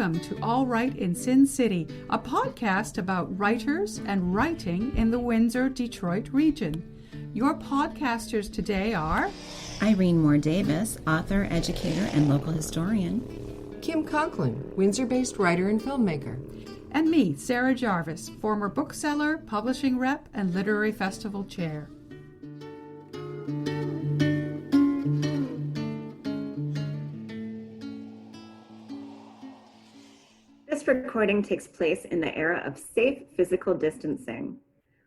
Welcome to All Right in Sin City, a podcast about writers and writing in the Windsor-Detroit region. Your podcasters today are Irene Moore Davis, author, educator, and local historian. Kim Conklin, Windsor-based writer and filmmaker. And me, Sarah Jarvis, former bookseller, publishing rep, and literary festival chair. This recording takes place in the era of safe physical distancing.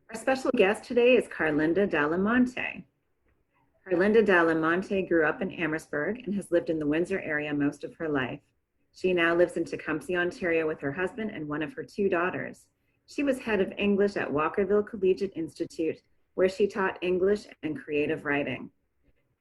Our special guest today is Carlinda D'Alimonte. Carlinda D'Alimonte grew up in Amherstburg and has lived in the Windsor area most of her life. She now lives in Tecumseh, Ontario with her husband and one of her two daughters. She was head of English at Walkerville Collegiate Institute, where she taught English and creative writing.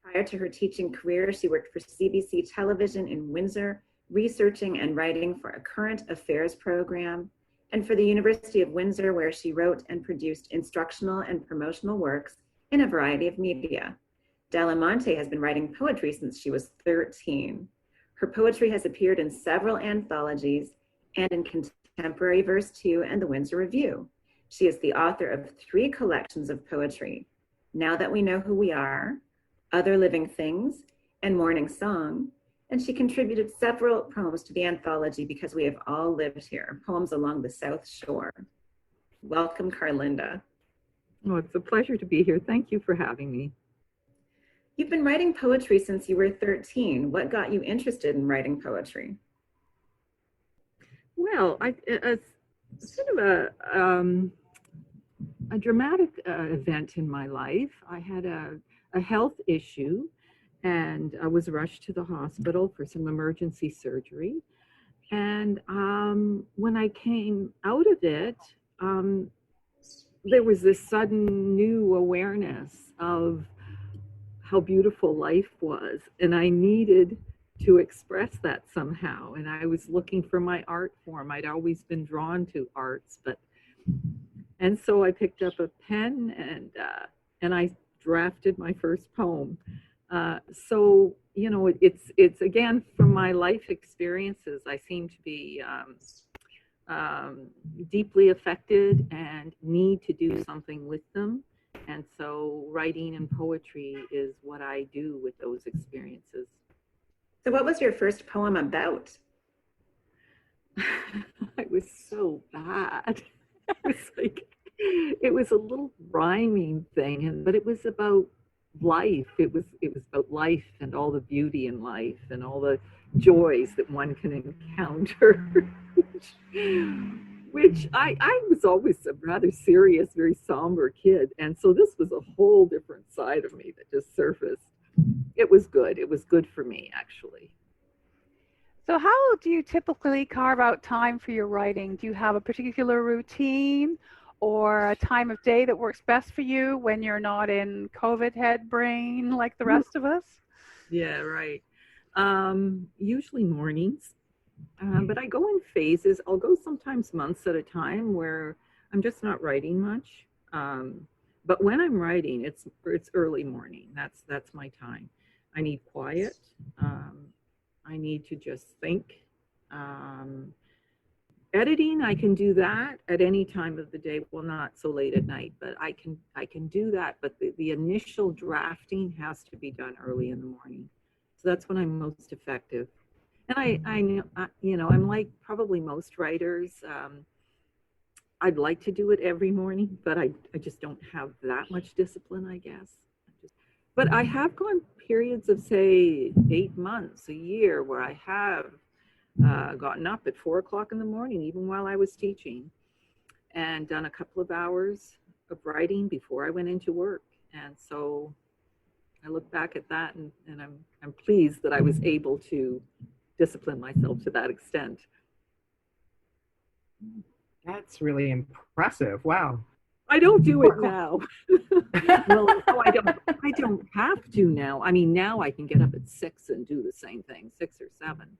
Prior to her teaching career, she worked for CBC Television in Windsor, researching and writing for a current affairs program, and for the University of Windsor, where she wrote and produced instructional and promotional works in a variety of media. D'Alimonte has been writing poetry since she was 13. Her poetry has appeared in several anthologies and in Contemporary Verse 2 and the Windsor Review. She is the author of 3 collections of poetry, Now That We Know Who We Are, Other Living Things, and Morning Song, and she contributed several poems to the anthology Because We Have All Lived Here, Poems Along the South Shore. Welcome, Carlinda. Oh, it's a pleasure to be here. Thank you for having me. You've been writing poetry since you were 13. What got you interested in writing poetry? Well, it's sort of a dramatic event in my life. I had a health issue, and I was rushed to the hospital for some emergency surgery. And when I came out of it, there was this sudden new awareness of how beautiful life was. And I needed to express that somehow. And I was looking for my art form. I'd always been drawn to arts, and so I picked up a pen and I drafted my first poem. So, you know, it's again, from my life experiences, I seem to be deeply affected and need to do something with them. And so writing and poetry is what I do with those experiences. So what was your first poem about? I was so bad. It was a little rhyming thing, but it was about life. It was about life and all the beauty in life and all the joys that one can encounter, which I was always a rather serious, very somber kid. And so this was a whole different side of me that just surfaced. It was good. It was good for me, actually. So how do you typically carve out time for your writing? Do you have a particular routine or a time of day that works best for you when you're not in COVID head brain like the rest of us? Yeah, right. Usually mornings, but I go in phases. I'll go sometimes months at a time where I'm just not writing much. But when I'm writing, it's early morning. That's my time. I need quiet. I need to just think. Editing, I can do that at any time of the day. Well, not so late at night, but I can do that. But the initial drafting has to be done early in the morning. So that's when I'm most effective. And I you know, I'm like probably most writers. I'd like to do it every morning, but I just don't have that much discipline, I guess. But I have gone periods of, say, 8 months, a year, where I have gotten up at 4 o'clock in the morning, even while I was teaching, and done a couple of hours of writing before I went into work. And so I look back at that, and I'm pleased that I was able to discipline myself to that extent. That's really impressive. Wow. I don't do it now. Well, no, I don't have to now. I mean, now I can get up at 6 and do the same thing, 6 or 7.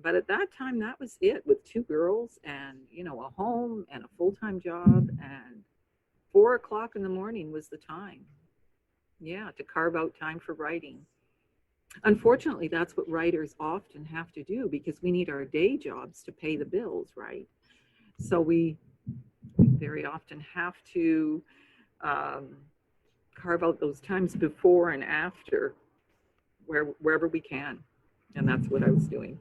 But at that time, that was it, with 2 girls and, you know, a home and a full-time job, and 4 o'clock in the morning was the time. Yeah, to carve out time for writing. Unfortunately, that's what writers often have to do because we need our day jobs to pay the bills, right? So we very often have to carve out those times before and after wherever we can. And that's what I was doing.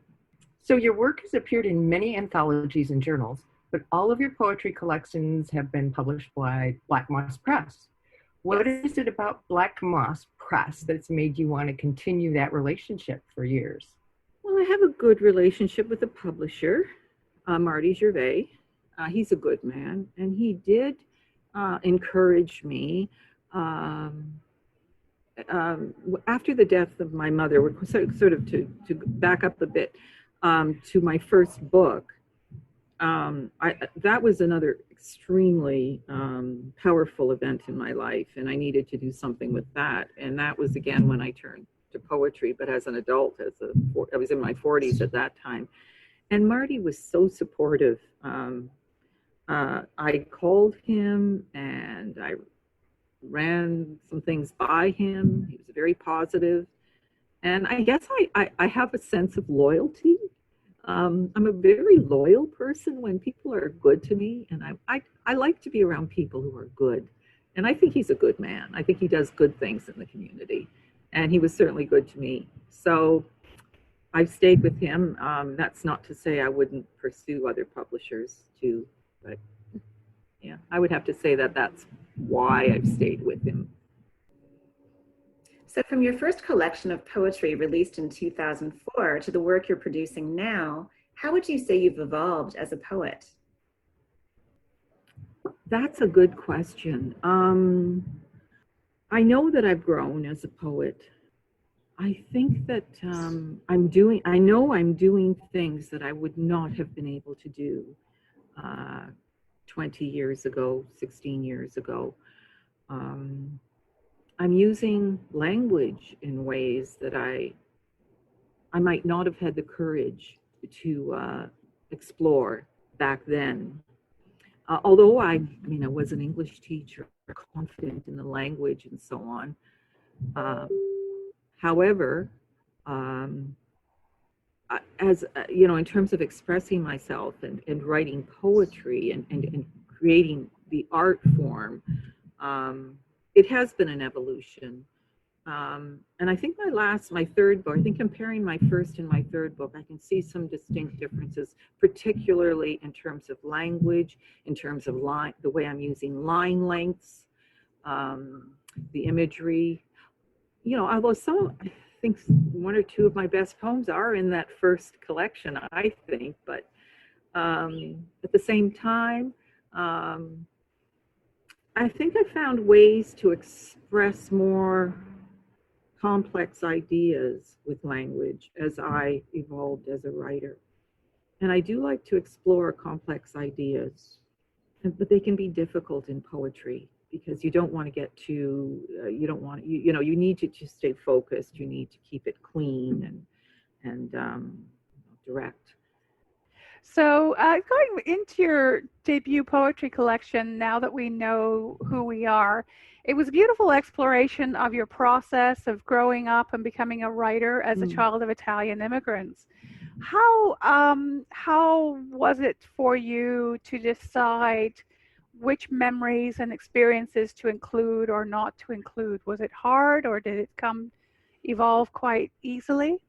So your work has appeared in many anthologies and journals, but all of your poetry collections have been published by Black Moss Press. What is it about Black Moss Press that's made you want to continue that relationship for years? Well, I have a good relationship with the publisher, Marty Gervais. He's a good man, and he did encourage me. After the death of my mother, we're sort of to back up a bit to my first book. That was another extremely powerful event in my life, and I needed to do something with that. And that was again when I turned to poetry, but as an adult, I was in my 40s at that time. And Marty was so supportive. I called him and I ran some things by him. He was very positive. And I guess I have a sense of loyalty. I'm a very loyal person when people are good to me, and I like to be around people who are good. And I think he's a good man. I think he does good things in the community, and he was certainly good to me. So I've stayed with him. That's not to say I wouldn't pursue other publishers too, but yeah, I would have to say that that's why I've stayed with him. So from your first collection of poetry released in 2004 to the work you're producing now, how would you say you've evolved as a poet? That's a good question. I know that I've grown as a poet. I think that I'm doing things that I would not have been able to do 20 years ago, 16 years ago. I'm using language in ways that I might not have had the courage to explore back then. Although I was an English teacher, confident in the language and so on. However, as in terms of expressing myself and writing poetry and creating the art form, it has been an evolution. And I think my third book, I think comparing my first and my third book, I can see some distinct differences, particularly in terms of language, in terms of the way I'm using line lengths, the imagery. Although I think one or two of my best poems are in that first collection, I think, but at the same time, I think I found ways to express more complex ideas with language as I evolved as a writer. And I do like to explore complex ideas, but they can be difficult in poetry because you don't want to get too, you need to just stay focused. You need to keep it clean and direct. So going into your debut poetry collection, now that we know who we are, it was a beautiful exploration of your process of growing up and becoming a writer as a child of Italian immigrants. How was it for you to decide which memories and experiences to include or not to include? Was it hard, or did it evolve quite easily?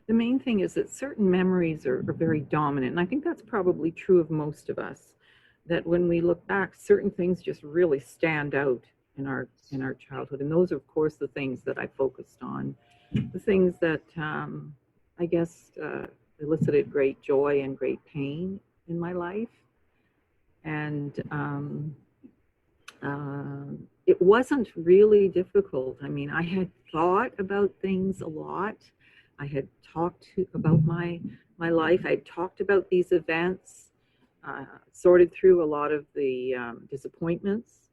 The main thing is that certain memories are very dominant. And I think that's probably true of most of us, that when we look back, certain things just really stand out in our childhood. And those are, of course, the things that I focused on, the things that I guess elicited great joy and great pain in my life. And it wasn't really difficult. I mean, I had thought about things a lot. I had talked about my life. I had talked about these events, sorted through a lot of the disappointments.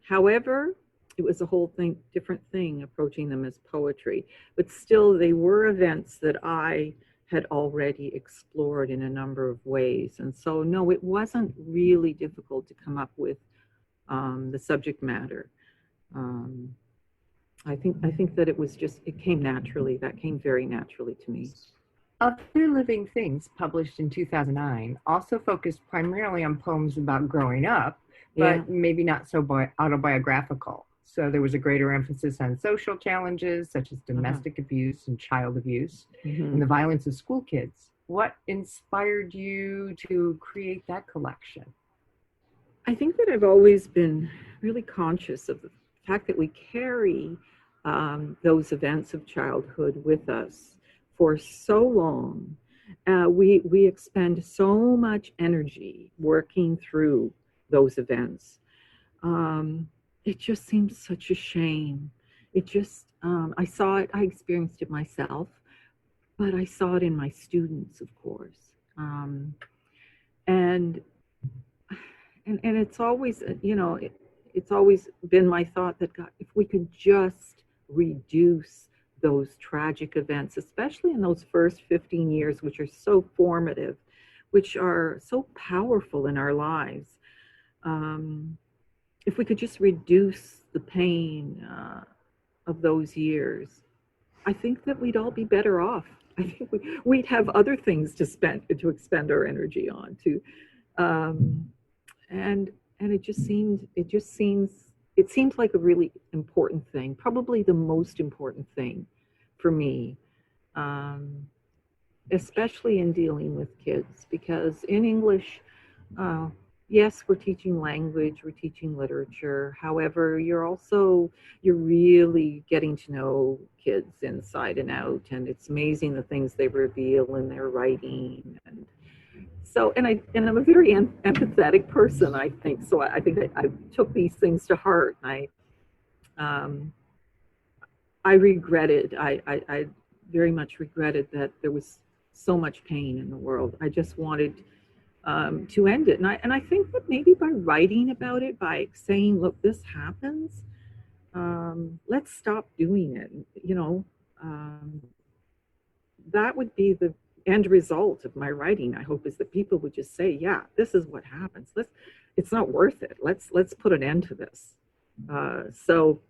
However, it was a whole different thing approaching them as poetry. But still, they were events that I had already explored in a number of ways. And so, no, it wasn't really difficult to come up with the subject matter. I think that it came naturally. That came very naturally to me. Other Living Things, published in 2009, also focused primarily on poems about growing up, but maybe not so autobiographical. So there was a greater emphasis on social challenges such as domestic abuse and child abuse and the violence of school kids. What inspired you to create that collection? I think that I've always been really conscious of the fact that we carry those events of childhood with us for so long. We expend so much energy working through those events. It just seems such a shame. It just, I saw it, I experienced it myself, but I saw it in my students, of course. And it's always, it's always been my thought that, God, if we could just reduce those tragic events, especially in those first 15 years, which are so formative, which are so powerful in our lives. If we could just reduce the pain of those years, I think that we'd all be better off. I think we'd have other things to expend our energy on. And it seems like a really important thing, probably the most important thing for me, especially in dealing with kids, because in English, yes, we're teaching language, we're teaching literature. However, you're really getting to know kids inside and out, and it's amazing the things they reveal in their writing. And so, and I'm a very empathetic person, I think. So I think I took these things to heart. I regretted, I very much regretted that there was so much pain in the world. I just wanted to end it. And I think that maybe by writing about it, by saying, look, this happens, let's stop doing it. That would be the end result of my writing, I hope, is that people would just say, yeah, this is what happens. It's not worth it. Let's put an end to this. So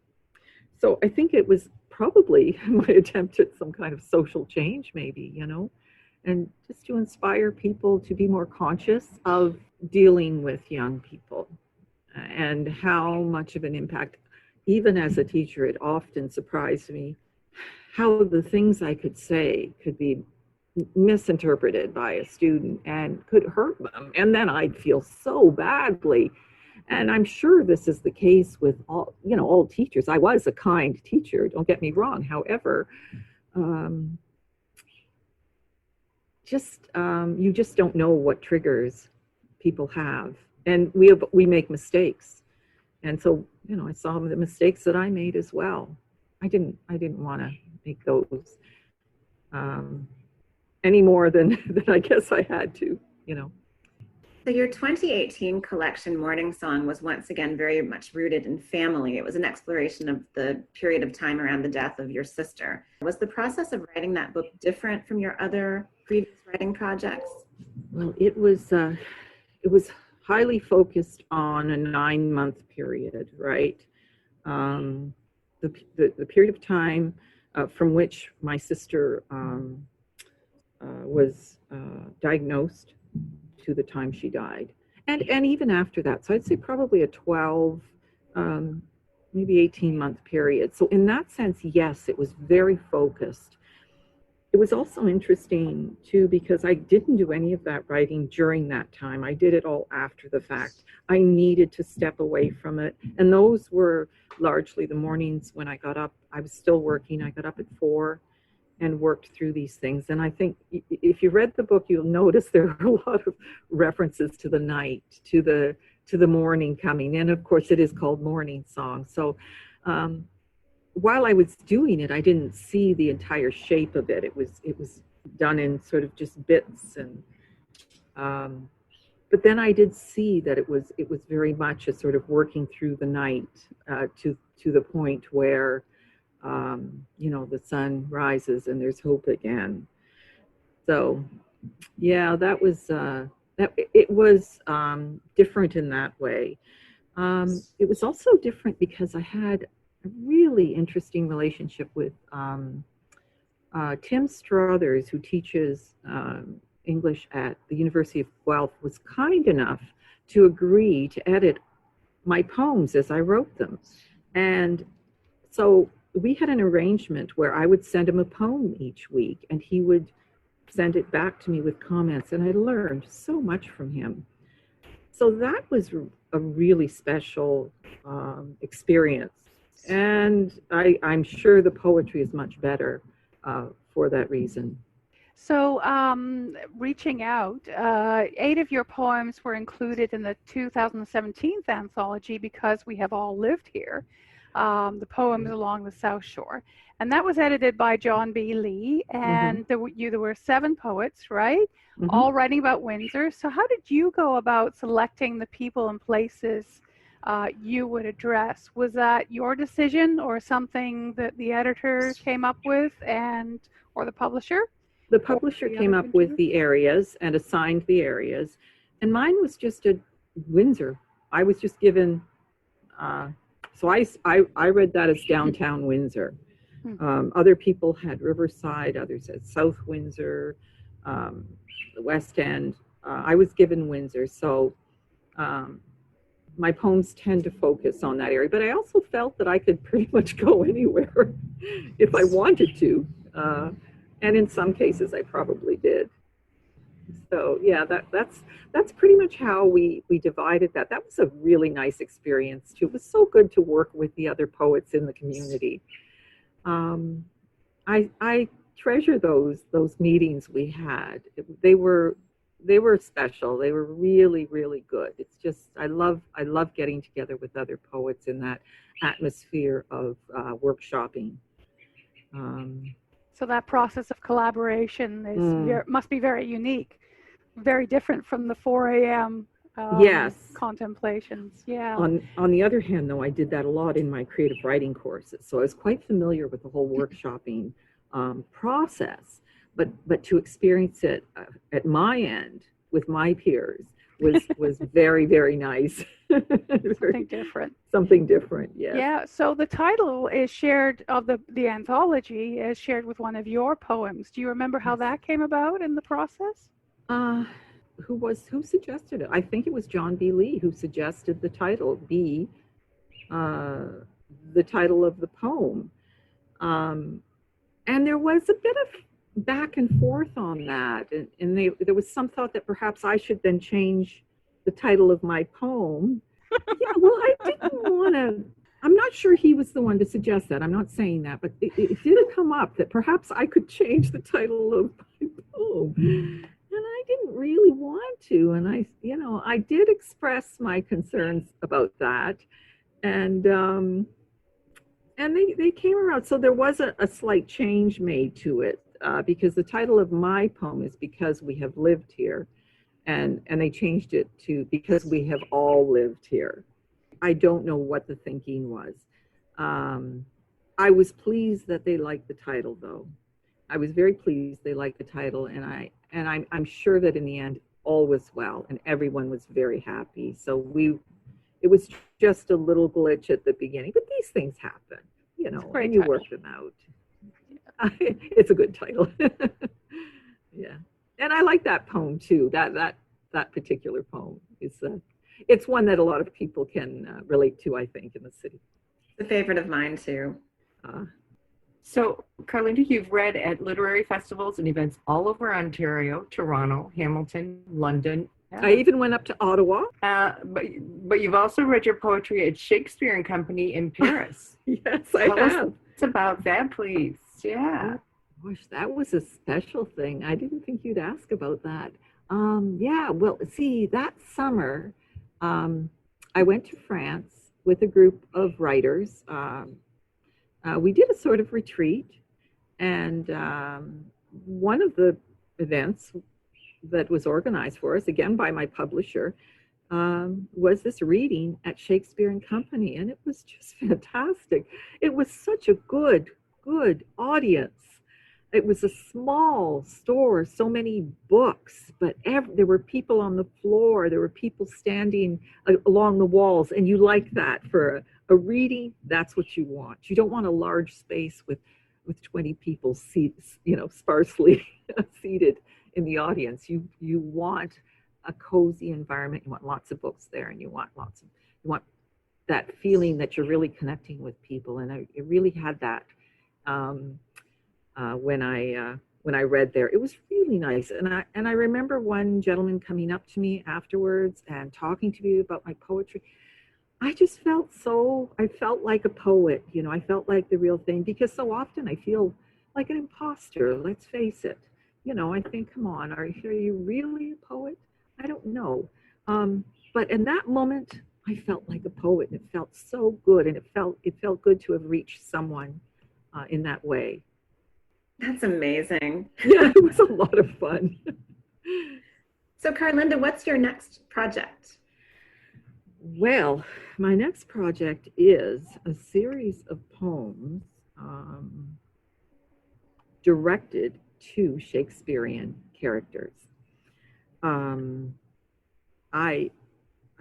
I think it was probably my attempt at some kind of social change, maybe, and just to inspire people to be more conscious of dealing with young people and how much of an impact, even as a teacher, it often surprised me how the things I could say could be misinterpreted by a student and could hurt them. And then I'd feel so badly. And I'm sure this is the case with all teachers. I was a kind teacher, don't get me wrong. However, you just don't know what triggers people have. And we make mistakes. And so, I saw the mistakes that I made as well. I didn't want to make those any more than I guess I had to, So your 2018 collection, Morning Song, was once again very much rooted in family. It was an exploration of the period of time around the death of your sister. Was the process of writing that book different from your other previous writing projects? Well, it was highly focused on a 9-month period, right? The period of time from which my sister was diagnosed to the time she died, and even after that. So I'd say probably a 12, maybe 18-month period. So in that sense, yes, it was very focused. It was also interesting too, because I didn't do any of that writing during that time. I did it all after the fact. I needed to step away from it. And those were largely the mornings when I got up. I was still working. I got up at 4 and worked through these things. And I think if you read the book, you'll notice there are a lot of references to the night, to the morning coming. And of course it is called Morning Song. So while I was doing it, I didn't see the entire shape of it. It was done in sort of just bits. And but then I did see that it was very much a sort of working through the night to the point where the sun rises and there's hope again. So, yeah, that was it was different in that way. It was also different because I had really interesting relationship with Tim Struthers, who teaches English at the University of Guelph, was kind enough to agree to edit my poems as I wrote them. And so we had an arrangement where I would send him a poem each week, and he would send it back to me with comments, and I learned so much from him. So that was a really special experience. And I'm sure the poetry is much better for that reason. So, reaching out, 8 of your poems were included in the 2017 anthology, Because We Have All Lived Here, the poems along the South Shore. And that was edited by John B. Lee, and there were 7 poets, right? All writing about Windsor. So how did you go about selecting the people and places you would address? Was that your decision or something that the editor came up with or the publisher? The publisher came up with the areas and assigned the areas, and mine was just a Windsor. I was just given, so I read that as downtown Windsor. Other people had Riverside, others had South Windsor, the West End. I was given Windsor, so my poems tend to focus on that area, but I also felt that I could pretty much go anywhere if I wanted to. And in some cases I probably did. So yeah, that's pretty much how we divided that. That was a really nice experience too. It was so good to work with the other poets in the community. I treasure those meetings we had. They were special. They were really, really good. It's just, I love getting together with other poets in that atmosphere of workshopping. So that process of collaboration must be very unique, very different from the 4 a.m. Yes. Contemplations. Yeah. On the other hand, though, I did that a lot in my creative writing courses, so I was quite familiar with the whole workshopping process. But to experience it at my end with my peers was very, very nice. Something different. Something different, yes. Yeah, so the title is shared, of the anthology is shared with one of your poems. Do you remember how that came about in the process? Who suggested it? I think it was John B. Lee who suggested the title be the title of the poem. And there was a bit of back and forth on that, and there was some thought that perhaps I should then change the title of my poem. Yeah, well, I didn't want to. I'm not sure he was the one to suggest that. I'm not saying that, but it did come up that perhaps I could change the title of my poem, and I didn't really want to. And I did express my concerns about that, and they came around. So there was a slight change made to it. Because the title of my poem is Because We Have Lived Here, and they changed it to Because We Have All Lived Here. I don't know what the thinking was. I was pleased that they liked the title, though. I was very pleased they liked the title, and I'm sure that in the end all was well, and everyone was very happy. So it was just a little glitch at the beginning, but these things happen, and you work them out. It's a good title. Yeah, and I like that poem too. That particular poem is it's one that a lot of people can relate to, I think, in the city. It's a favorite of mine too. So, Carlinda, you've read at literary festivals and events all over Ontario, Toronto, Hamilton, London. I even went up to Ottawa. But you've also read your poetry at Shakespeare and Company in Paris. Yes, I have. Tell us about that, please. Yeah. Gosh, that was a special thing. I didn't think you'd ask about that. Yeah, well, see, that summer, I went to France with a group of writers. We did a sort of retreat, and one of the events that was organized for us, again by my publisher, was this reading at Shakespeare and Company, and it was just fantastic. It was such a good audience. It was a small store, so many books, but there were people on the floor, there were people standing along the walls, and you like that for A reading, that's what you want. You don't want a large space with 20 people sparsely seated in the audience. You want a cozy environment. You want lots of books there, and you want that feeling that you're really connecting with people. And I really had that when I read there. It was really nice. And I remember one gentleman coming up to me afterwards and talking to me about my poetry. I felt like a poet, I felt like the real thing, because so often I feel like an imposter, let's face it. I think, come on, are you really a poet? I don't know. But in that moment, I felt like a poet, and it felt so good, and it felt good to have reached someone in that way. That's amazing. Yeah, it was a lot of fun. So Carlinda, what's your next project? Well, my next project is a series of poems directed to Shakespearean characters. I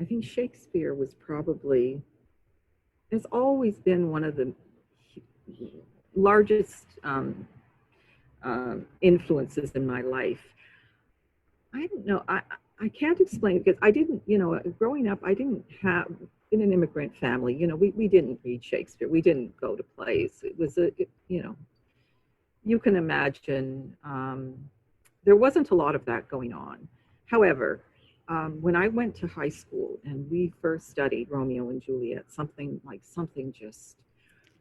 think Shakespeare has always been one of the largest influences in my life. I don't know. I can't explain, because I didn't, growing up, I didn't have, in an immigrant family, we didn't read Shakespeare. We didn't go to plays. It was you can imagine, there wasn't a lot of that going on. However, when I went to high school and we first studied Romeo and Juliet, something just,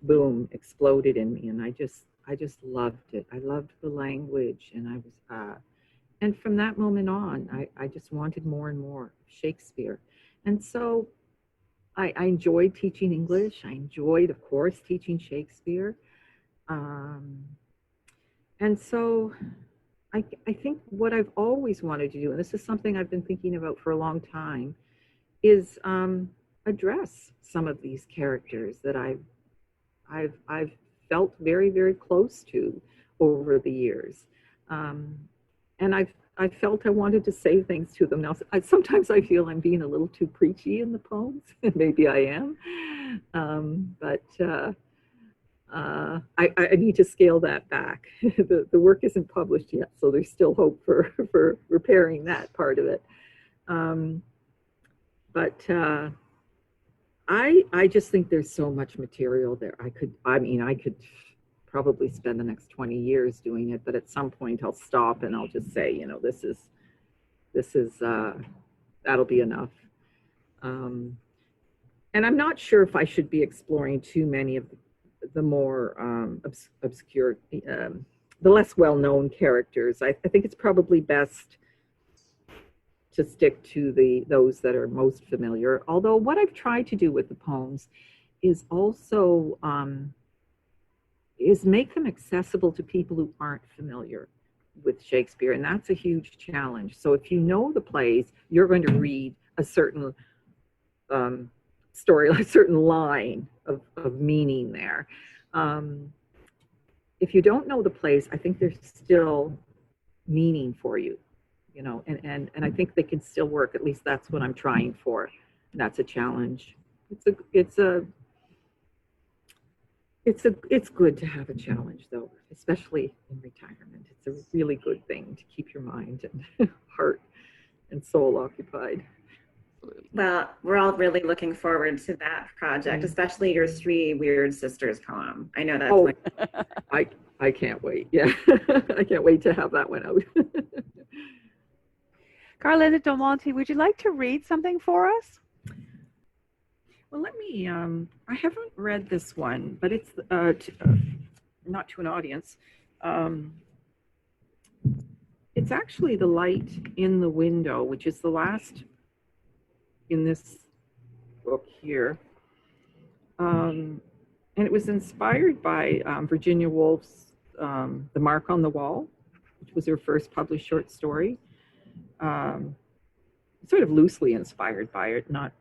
boom, exploded in me. And I just loved it. I loved the language, and and from that moment on, I just wanted more and more of Shakespeare. And so I enjoyed teaching English. I enjoyed, of course, teaching Shakespeare. And so I think what I've always wanted to do, and this is something I've been thinking about for a long time, is address some of these characters that I've felt very, very close to over the years. And I felt I wanted to say things to them. Now, sometimes I feel I'm being a little too preachy in the poems. Maybe I am. But I need to scale that back. The work isn't published yet, so there's still hope for repairing that part of it. But I just think there's so much material there. I could probably spend the next 20 years doing it, but at some point I'll stop and I'll just say, this is that'll be enough. And I'm not sure if I should be exploring too many of the more obscure, the less well-known characters. I think it's probably best to stick to those that are most familiar. Although what I've tried to do with the poems is also is make them accessible to people who aren't familiar with Shakespeare, and that's a huge challenge. So if you know the plays, you're going to read a certain story, a certain line of meaning there. If you don't know the plays, I think there's still meaning for you, and I think they can still work. At least that's what I'm trying for. And that's a challenge. It's good to have a challenge, though, especially in retirement. It's a really good thing to keep your mind and heart and soul occupied. Well, we're all really looking forward to that project, especially your Three Weird Sisters poem. I know that's I can't wait. Yeah, I can't wait to have that one out. Carlinda D'Alimonte, would you like to read something for us? Well, let me, I haven't read this one, but it's not to an audience. It's actually The Light in the Window, which is the last in this book here. And it was inspired by Virginia Woolf's The Mark on the Wall, which was her first published short story. Sort of loosely inspired by it, not,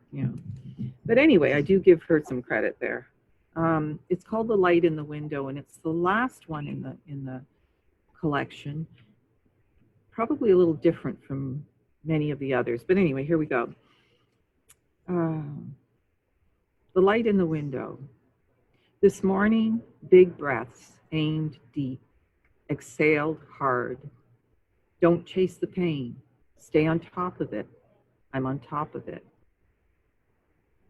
But anyway, I do give her some credit there. It's called The Light in the Window, and it's the last one in the collection. Probably a little different from many of the others, but anyway, here we go. The light in the window. This morning, big breaths, aimed deep, exhaled hard. Don't chase the pain. Stay on top of it. I'm on top of it.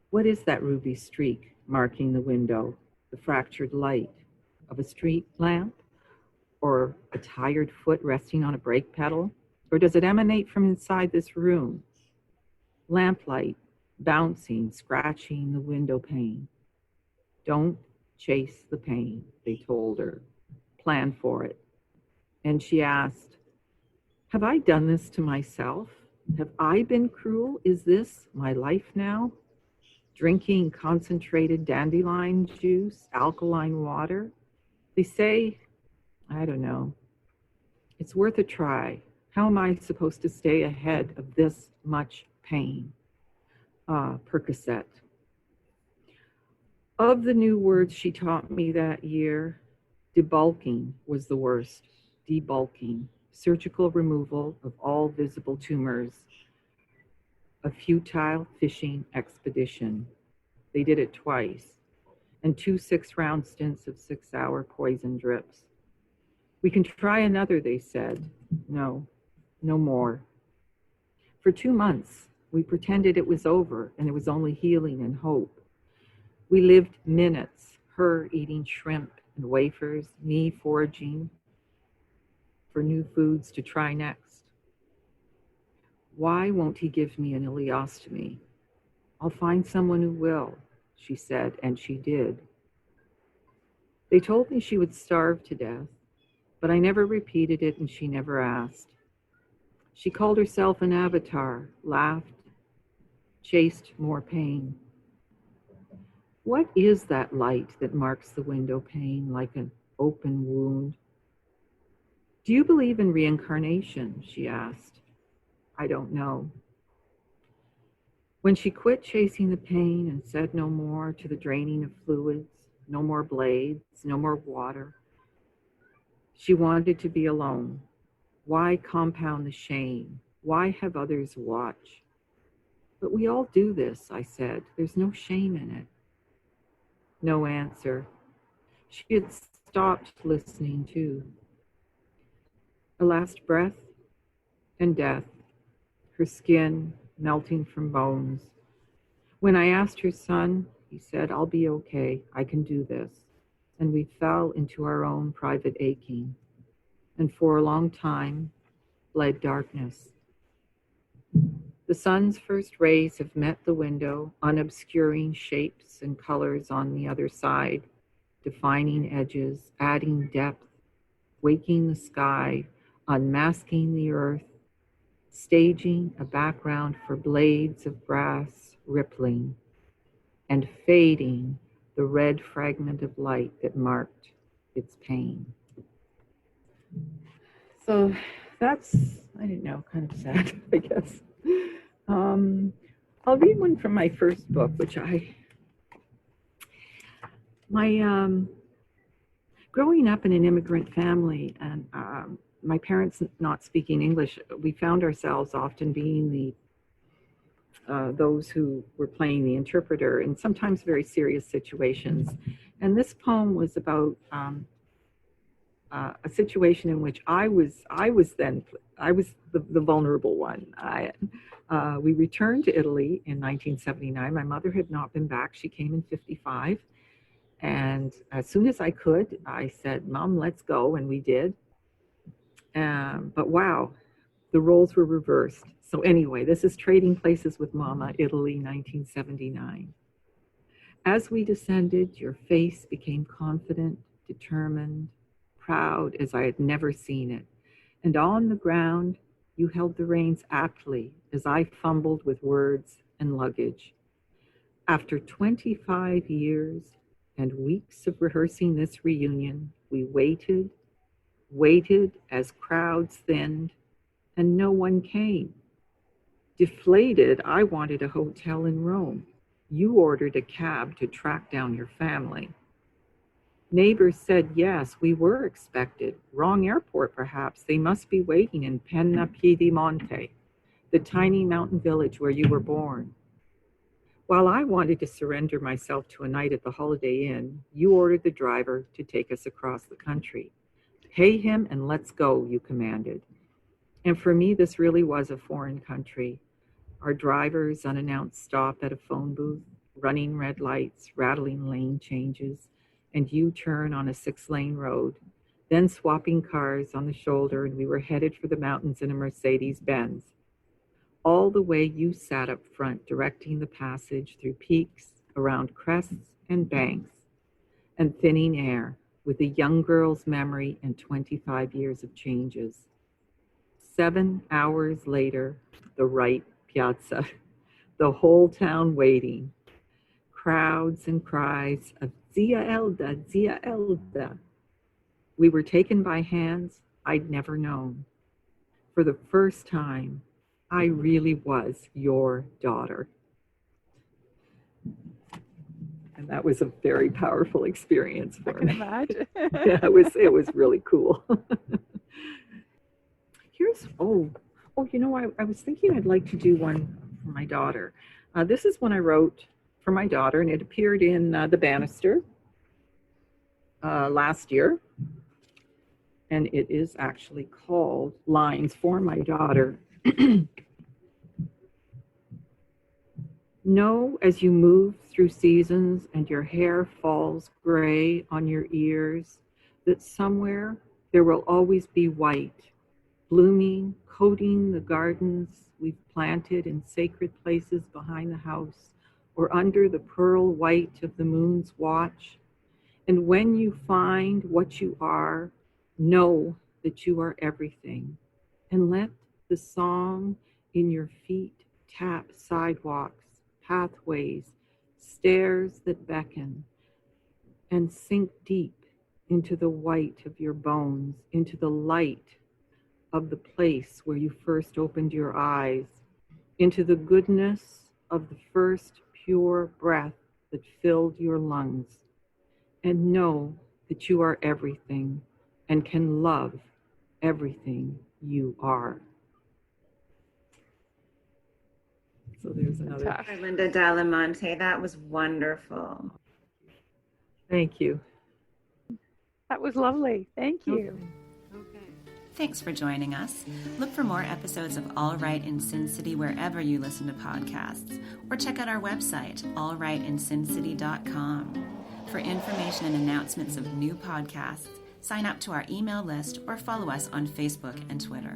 What is that ruby streak marking the window, the fractured light of a street lamp? Or a tired foot resting on a brake pedal? Or does it emanate from inside this room? Lamplight, bouncing, scratching the window pane. Don't chase the pain, they told her. Plan for it. And she asked, have I done this to myself? Have I been cruel? Is this my life now? Drinking concentrated dandelion juice, alkaline water? They say, I don't know. It's worth a try. How am I supposed to stay ahead of this much pain? Percocet. Of the new words she taught me that year, debulking was the worst. Debulking, surgical removal of all visible tumors. A futile fishing expedition. They did it twice, and 2 6-round stints of 6-hour poison drips. We can try another, they said. No, no more. For 2 months, we pretended it was over and it was only healing and hope. We lived minutes, her eating shrimp and wafers, me foraging for new foods to try next. Why won't he give me an ileostomy? I'll find someone who will, she said, and she did. They told me she would starve to death, but I never repeated it and she never asked. She called herself an avatar, laughed, chased more pain. What is that light that marks the window pane like an open wound? Do you believe in reincarnation? She asked. I don't know. When she quit chasing the pain and said no more to the draining of fluids, no more blades, no more water, she wanted to be alone. Why compound the shame? Why have others watch? But we all do this, I said. There's no shame in it. No answer. She had stopped listening too. A last breath and death, her skin melting from bones. When I asked her son, he said, I'll be okay, I can do this. And we fell into our own private aching. And for a long time, bled darkness. The sun's first rays have met the window, unobscuring shapes and colors on the other side, defining edges, adding depth, waking the sky, unmasking the earth, staging a background for blades of grass rippling, and fading the red fragment of light that marked its pain. So that's, I don't know, kind of sad, I guess. I'll read one from my first book, which growing up in an immigrant family and my parents not speaking English, we found ourselves often being those who were playing the interpreter in sometimes very serious situations. And this poem was about a situation in which I was the vulnerable one. We returned to Italy in 1979. My mother had not been back. She came in 55. And as soon as I could, I said, Mom, let's go. And we did. But wow, the roles were reversed. So anyway, this is Trading Places with Mama, Italy, 1979. As we descended, your face became confident, determined, proud as I had never seen it. And on the ground, you held the reins aptly as I fumbled with words and luggage. After 25 years and weeks of rehearsing this reunion, we waited as crowds thinned, and no one came. Deflated, I wanted a hotel in Rome. You ordered a cab to track down your family. Neighbors said, yes, we were expected. Wrong airport, perhaps. They must be waiting in Penna Piedimonte, the tiny mountain village where you were born. While I wanted to surrender myself to a night at the Holiday Inn, you ordered the driver to take us across the country. Pay him and let's go, you commanded. And for me, this really was a foreign country. Our driver's unannounced stop at a phone booth, running red lights, rattling lane changes, and U-turn on a 6-lane road, then swapping cars on the shoulder, and we were headed for the mountains in a Mercedes-Benz. All the way you sat up front, directing the passage through peaks, around crests and banks, and thinning air, with a young girl's memory and 25 years of changes. 7 hours later, the right piazza, the whole town waiting, crowds and cries of Zia Elda, Zia Elda. We were taken by hands I'd never known. For the first time, I really was your daughter. And that was a very powerful experience for me. I can imagine. Yeah, it was really cool. Here's, I was thinking I'd like to do one for my daughter. This is one I wrote for my daughter, and it appeared in The Bannister last year. And it is actually called Lines for My Daughter. Know as you move through seasons and your hair falls gray on your ears, that somewhere there will always be white, blooming, coating the gardens we've planted in sacred places behind the house or under the pearl white of the moon's watch. And when you find what you are, know that you are everything, and let the song in your feet tap sidewalks, pathways, stairs that beckon, and sink deep into the white of your bones, into the light of the place where you first opened your eyes, into the goodness of the first pure breath that filled your lungs, and know that you are everything and can love everything you are. So there's another. Carlinda D'Alimonte, that was wonderful. Thank you. That was lovely. Thank you. Okay. Thanks for joining us. Look for more episodes of All Right in Sin City wherever you listen to podcasts, or check out our website, allrightinsincity.com. For information and announcements of new podcasts, sign up to our email list or follow us on Facebook and Twitter.